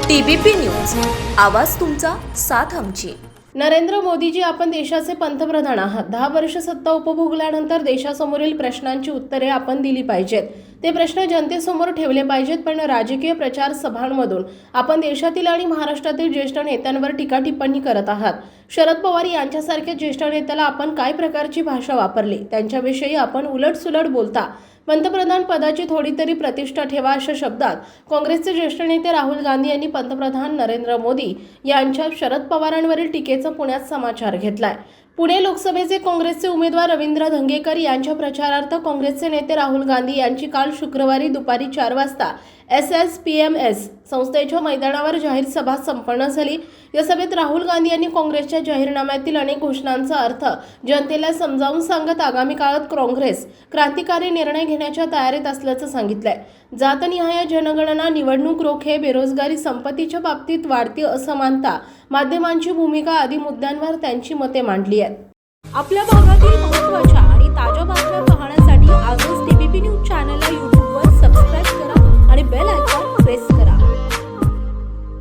TBP news, आवाज तुमचा, साथ आमची। नरेंद्र मोदीजी, आपण देशाचे पंतप्रधान आहात। 10 वर्ष सत्ता उपभोगल्यानंतर देशासमोरील प्रश्नांची उत्तरे आपण दिली पाहिजेत। ते प्रश्न जनतेसमोर ठेवले पाहिजेत, पण राजकीय प्रचार सभांमधून आपण देशातील आणि महाराष्ट्रातील ज्येष्ठ नेत्यांवर टीका टिप्पणी करत आहात। शरद पवार यांच्यासारख्या ज्येष्ठ नेत्याला आपण काय प्रकारची भाषा वापरली, त्यांच्याविषयी आपण उलटसुलट बोलता। पंतप्रधान पदाची थोडी तरी प्रतिष्ठा ठेवा, अशा शब्दात काँग्रेसचे ज्येष्ठ नेते राहुल गांधी यांनी पंतप्रधान नरेंद्र मोदी यांच्या शरद पवारांवरील टीकेचा पुण्यात समाचार घेतलाय। पुणे लोकसभेचे काँग्रेसचे उमेदवार रवींद्र धंगेकर यांच्या प्रचारार्थ काँग्रेसचे नेते राहुल गांधी यांची काल शुक्रवारी दुपारी 4 वाजता SSPMS संस्थेच्या मैदानावर जाहीर सभा संपन्न झाली। या सभेत राहुल गांधी यांनी काँग्रेसच्या जाहीरनाम्यातील अनेक घोषणांचा अर्थ जनतेला समजावून सांगत आगामी काळात काँग्रेस क्रांतिकारी निर्णय घेण्याच्या तयारीत असल्याचं सांगितलंय। जातनिहाय जनगणना, निवडणूक रोखे, बेरोजगारी, संपत्तीच्या बाबतीत वाढती असमानता, माध्यमांची भूमिका आदी मुद्द्यांवर त्यांची मते मांडली आहेत। आपल्या भागातील महत्त्वाच्या आणि ताज्या बातम्या पाहण्यासाठी आजच TBP न्यूज